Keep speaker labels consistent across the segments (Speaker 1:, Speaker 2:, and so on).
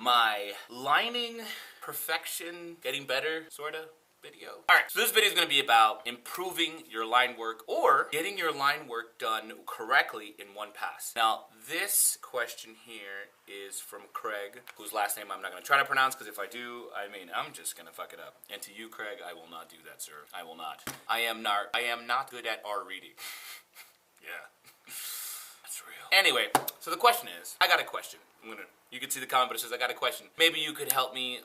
Speaker 1: my lining perfection, getting better, sorta video. Alright, so this video is going to be about improving your line work or getting your line work done correctly in one pass. Now, this question here is from Craig, whose last name I'm not going to try to pronounce because if I do, I'm just going to fuck it up. And to you, Craig, I will not do that, sir. I will not. I am not good at R reading. Yeah. That's real. Anyway, so the question is, I got a question. You can see the comment, but it says I got a question. Maybe you could help me,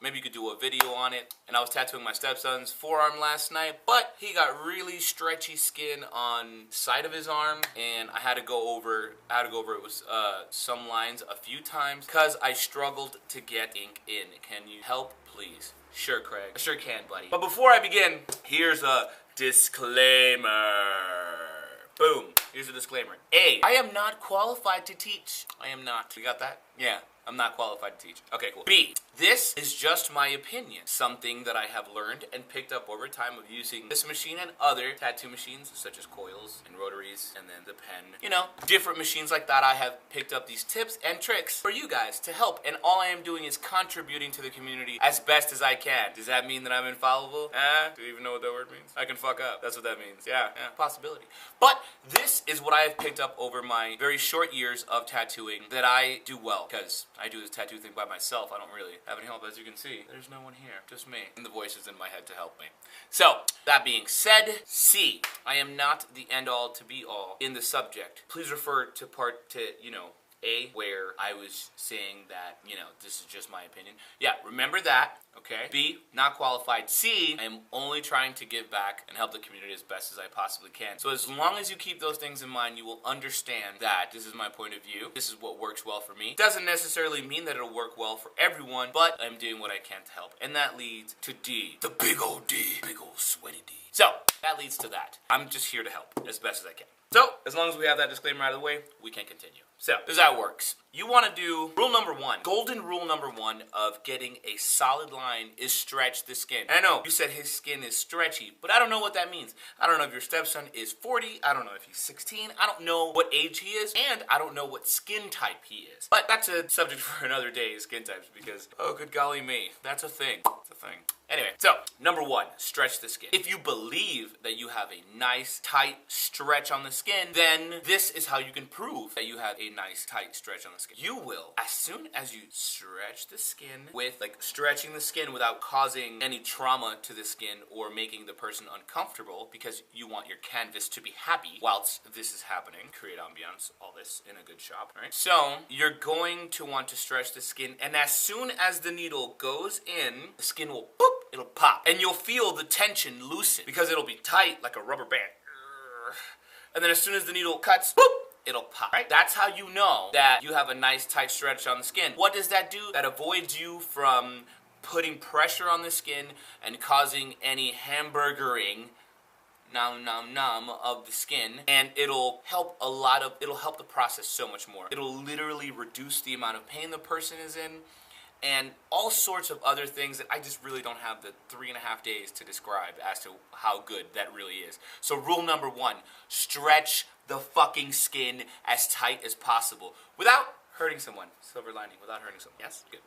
Speaker 1: maybe you could do a video on it. And I was tattooing my stepson's forearm last night, but he got really stretchy skin on the side of his arm, and I had to go over it with some lines a few times because I struggled to get ink in. Can you help, please? Sure, Craig. I sure can, buddy. But before I begin, here's a disclaimer. Boom. Here's a disclaimer. A, I am not qualified to teach. I am not. You got that? Yeah. I'm not qualified to teach. Okay, cool. B, this is just my opinion. Something that I have learned and picked up over time of using this machine and other tattoo machines, such as coils and rotaries, and then the pen. You know, different machines like that. I have picked up these tips and tricks for you guys to help. And all I am doing is contributing to the community as best as I can. Does that mean that I'm infallible? Do you even know what that word means? I can fuck up. That's what that means. Yeah, possibility. But this is what I have picked up over my very short years of tattooing that I do well, because I do this tattoo thing by myself. I don't really have any help, as you can see. There's no one here, just me. And the voices in my head to help me. So, that being said, C, I am not the end-all to be-all in the subject. Please refer to A, where I was saying that, this is just my opinion. Yeah, remember that, okay? B, not qualified. C, I am only trying to give back and help the community as best as I possibly can. So as long as you keep those things in mind, you will understand that this is my point of view. This is what works well for me. Doesn't necessarily mean that it'll work well for everyone, but I'm doing what I can to help. And that leads to D, the big old D, big old sweaty D. So, that leads to that. I'm just here to help as best as I can. So, as long as we have that disclaimer out of the way, we can continue. So, this is how it works. You want to do rule number one. Golden rule number one of getting a solid line is stretch the skin. And I know, you said his skin is stretchy, but I don't know what that means. I don't know if your stepson is 40, I don't know if he's 16, I don't know what age he is, and I don't know what skin type he is. But that's a subject for another day, skin types, because, oh good golly me, that's a thing. It's a thing. Anyway, so, number one, stretch the skin. If you believe that you have a nice, tight stretch on the skin, then this is how you can prove that you have a nice, tight stretch on the skin. You will, as soon as you stretch the skin with, stretching the skin without causing any trauma to the skin or making the person uncomfortable, because you want your canvas to be happy whilst this is happening. Create ambiance, all this in a good shop, right? So, you're going to want to stretch the skin, and as soon as the needle goes in, the skin will boop, it'll pop. And you'll feel the tension loosen because it'll be tight like a rubber band. And then as soon as the needle cuts, boop, it'll pop, right? That's how you know that you have a nice tight stretch on the skin. What does that do? That avoids you from putting pressure on the skin and causing any hamburgering of the skin, and it'll help the process so much more. It'll literally reduce the amount of pain the person is in, and all sorts of other things that I just really don't have the 3.5 days to describe as to how good that really is. So rule number one, stretch the fucking skin as tight as possible without hurting someone. Silver lining, without hurting someone. Yes? Good.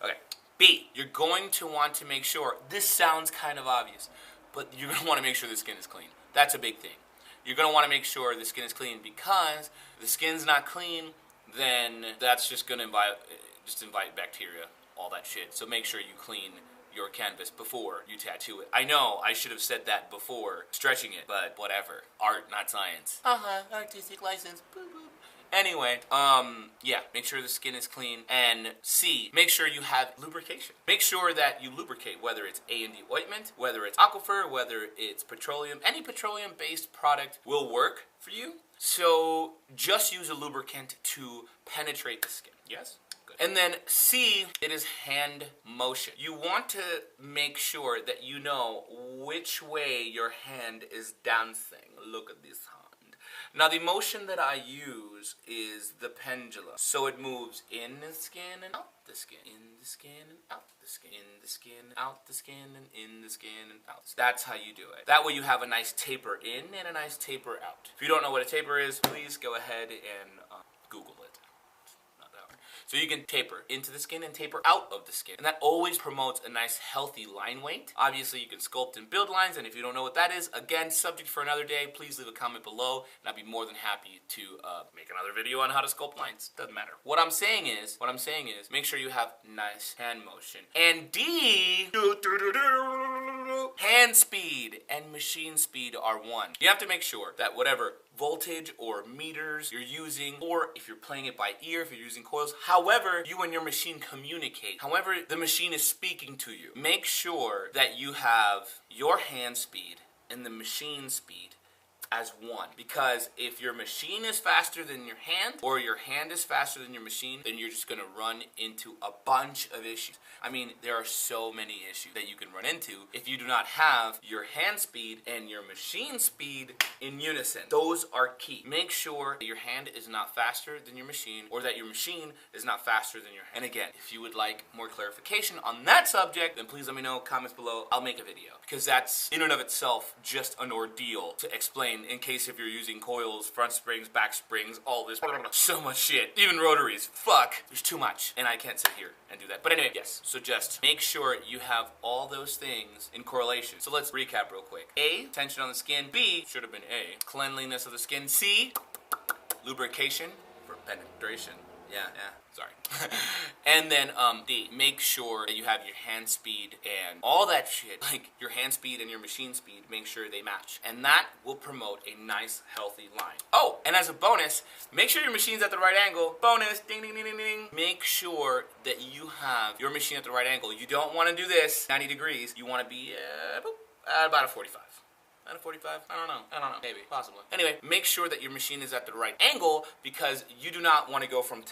Speaker 1: Okay. B, you're going to want to make sure, this sounds kind of obvious, but you're going to want to make sure the skin is clean. That's a big thing. You're going to want to make sure the skin is clean, because if the skin's not clean, then that's just going to invite bacteria, all that shit. So make sure you clean your canvas before you tattoo it. I know I should have said that before stretching it, but whatever. Art, not science. Artistic license. Boop, boop. Anyway, yeah, make sure the skin is clean. And C, make sure you have lubrication. Make sure that you lubricate, whether it's A&D ointment, whether it's aquifer, whether it's petroleum. Any petroleum-based product will work for you. So just use a lubricant to penetrate the skin. Yes? Good. And then C, it is hand motion. You want to make sure that you know which way your hand is dancing. Look at this hand. Now the motion that I use is the pendulum. So it moves in the skin and out the skin, in the skin and out the skin, in the skin, out the skin, and in the skin and out. That's how you do it. That way you have a nice taper in and a nice taper out. If you don't know what a taper is, please go ahead and Google it. So you can taper into the skin and taper out of the skin. And that always promotes a nice healthy line weight. Obviously you can sculpt and build lines, and if you don't know what that is, again, subject for another day, please leave a comment below and I'd be more than happy to make another video on how to sculpt lines. Doesn't matter. What I'm saying is, make sure you have nice hand motion. And D, hand speed and machine speed are one. You have to make sure that whatever voltage or meters you're using, or if you're playing it by ear, if you're using coils, however you and your machine communicate, however the machine is speaking to you, make sure that you have your hand speed and the machine speed as one. Because if your machine is faster than your hand, or your hand is faster than your machine, then you're just gonna run into a bunch of issues. I mean, there are so many issues that you can run into if you do not have your hand speed and your machine speed in unison. Those are key. Make sure that your hand is not faster than your machine, or that your machine is not faster than your hand. And again, if you would like more clarification on that subject, then please let me know, comments below, I'll make a video. Because that's, in and of itself, just an ordeal to explain, in case if you're using coils, front springs, back springs, all this, so much shit. Even rotaries, fuck, there's too much, and I can't sit here and do that. But anyway, yes, so just make sure you have all those things in correlation. So let's recap real quick. A, tension on the skin. B, should have been A, cleanliness of the skin. C, lubrication for penetration. Yeah, sorry. And then D, make sure that you have your hand speed and all that shit, like your hand speed and your machine speed, make sure they match. And that will promote a nice, healthy line. Oh, and as a bonus, make sure your machine's at the right angle. Bonus, ding, ding, ding, ding, ding. Make sure that you have your machine at the right angle. You don't want to do this 90 degrees. You want to be at about a 45. Out of 45? I don't know. Maybe. Possibly. Anyway, make sure that your machine is at the right angle, because you do not want to go from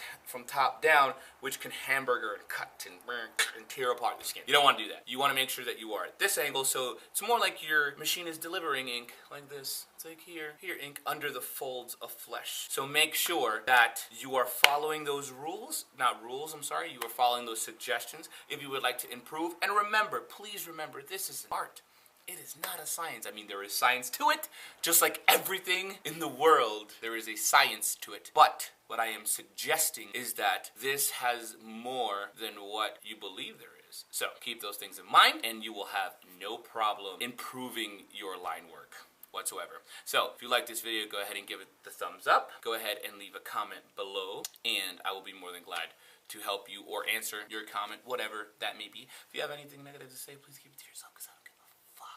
Speaker 1: top down, which can hamburger and cut and tear apart the skin. You don't want to do that. You want to make sure that you are at this angle, so it's more like your machine is delivering ink like this. It's like here, ink under the folds of flesh. So make sure that you are following those rules, you are following those suggestions if you would like to improve. And remember, please remember, this is an art. It is not a science. I mean, there is science to it, just like everything in the world, there is a science to it. But what I am suggesting is that this has more than what you believe there is. So keep those things in mind, and you will have no problem improving your line work whatsoever. So if you like this video, go ahead and give it the thumbs up. Go ahead and leave a comment below, and I will be more than glad to help you or answer your comment, whatever that may be. If you have anything negative to say, please keep it to yourself, because I don't give a fuck.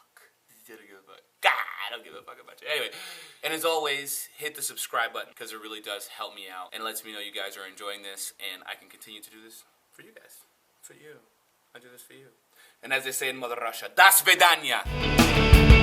Speaker 1: I don't give a fuck about you. Anyway, and as always, hit the subscribe button, because it really does help me out and lets me know you guys are enjoying this, and I can continue to do this for you guys. For you. I do this for you. And as they say in Mother Russia, das Vedanya!